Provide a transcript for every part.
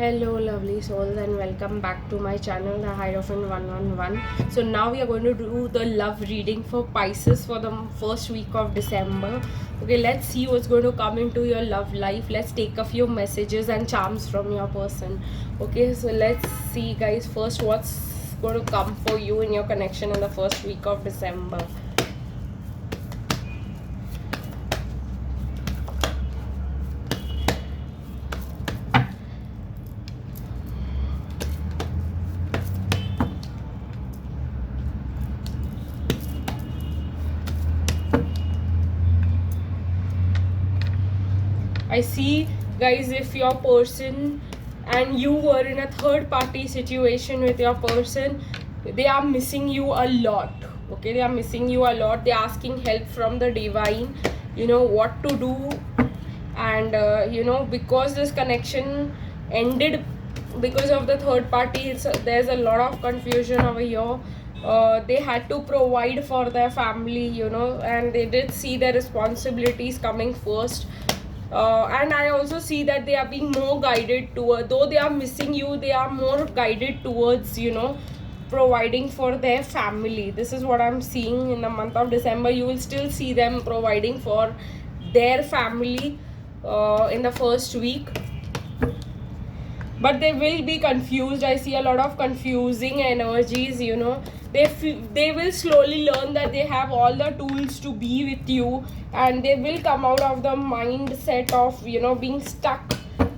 Hello lovely souls and welcome back to my channel, the Hierophant 111. So now we are going to do the love reading for Pisces for the first week of December. Okay, let's see what's going to come into your love life. Let's take a few messages and charms from your person. Okay, so let's see guys, first what's going to come for you in your connection in the first week of December. I see guys, if your person and you were in a third party situation with your person, they are missing you a lot. Okay, they are missing you a lot. They're asking help from the divine, what to do. And because this connection ended because of the third party, there's a lot of confusion over here. They had to provide for their family, and they did see their responsibilities coming first. And I also see that they are being more guided toward, though they are missing you, they are more guided towards providing for their family. This is what I'm seeing in the month of December. You will still see them providing for their family in the first week, but they will be confused. I see a lot of confusing energies. They will slowly learn that they have all the tools to be with you, and they will come out of the mindset of being stuck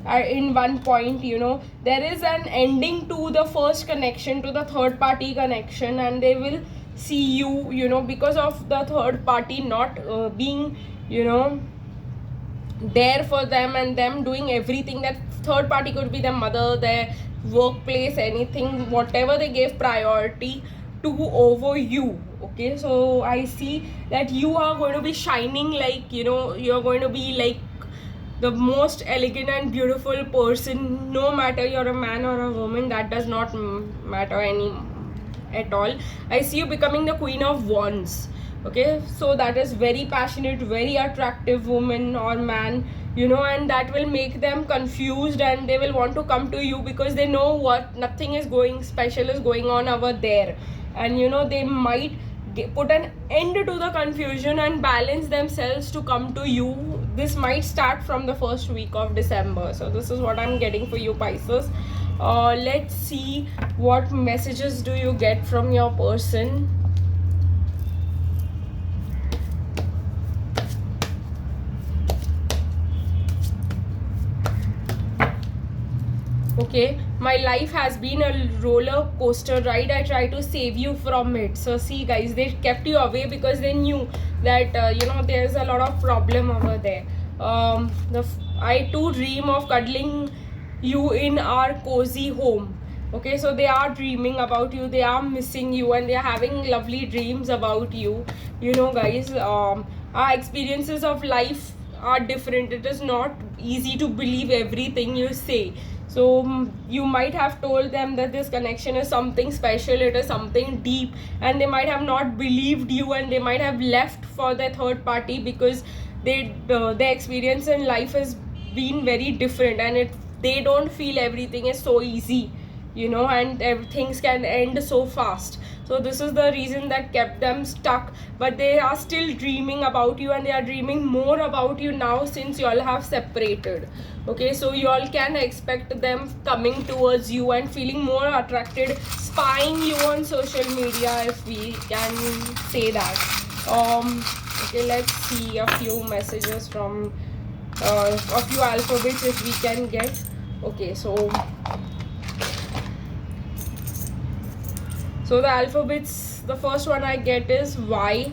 in one point. There is an ending to the first connection, to the third party connection, and they will see you because of the third party not being there for them, and them doing everything. That third party could be their mother, their workplace, anything, whatever they gave priority to over you. Okay, so I see that you are going to be shining, like you're going to be like the most elegant and beautiful person, no matter you're a man or a woman. That does not matter any at all. I see you becoming the Queen of Wands. Okay, so that is very passionate, very attractive woman or man, and that will make them confused, and they will want to come to you because they know what nothing is going special is going on over there. And they might put an end to the confusion and balance themselves to come to you. This might start from the first week of December. So this is what I'm getting for you, Pisces. Let's see what messages do you get from your person. Okay, my life has been a roller coaster ride. I try to save you from it. So see guys, they kept you away because they knew that there's a lot of problem over there. I too dream of cuddling you in our cozy home. Okay, so they are dreaming about you, they are missing you, and they are having lovely dreams about you. Guys, our experiences of life are different. It is not easy to believe everything you say. So you might have told them that this connection is something special, it is something deep, and they might have not believed you, and they might have left for their third party because their experience in life has been very different, and they don't feel everything is so easy, and things can end so fast. So this is the reason that kept them stuck, but they are still dreaming about you, and they are dreaming more about you now since you all have separated. Okay, so you all can expect them coming towards you and feeling more attracted, spying you on social media, if we can say that. Okay, let's see a few messages from a few alphabets if we can get. Okay, so the alphabets, the first one I get is Y,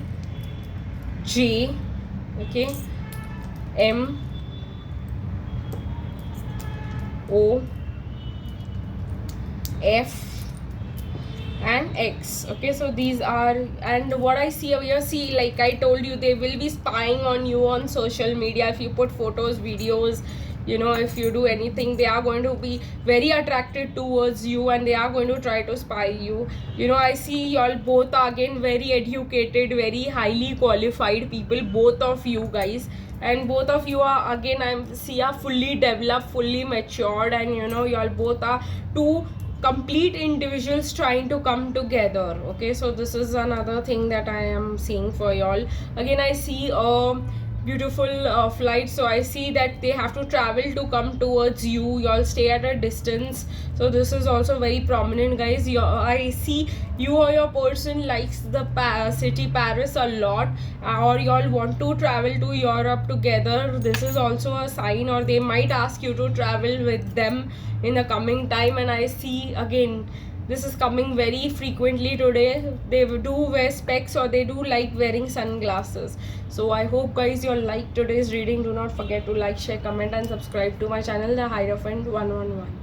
J, okay, M, O, F, and X. Okay, so these are, and what I see over here, see, like I told you, they will be spying on you on social media. If you put photos, videos, if you do anything, they are going to be very attracted towards you, and they are going to try to spy you. I see y'all both are again very educated, very highly qualified people, both of you guys. and both of you are, again, are fully developed, fully matured, and you know, y'all both are two complete individuals trying to come together. Okay, so this is another thing that I am seeing for y'all. Again, I see a beautiful flight, so I see that they have to travel to come towards you. Y'all stay at a distance, so this is also very prominent, guys. I see you or your person likes the city Paris a lot, or y'all want to travel to Europe together. This is also a sign, or they might ask you to travel with them in the coming time. And I see, again, this is coming very frequently today. They do wear specs, or they do like wearing sunglasses. So I hope, guys, you'll like today's reading. Do not forget to like, share, comment, and subscribe to my channel, the Hierophant 111.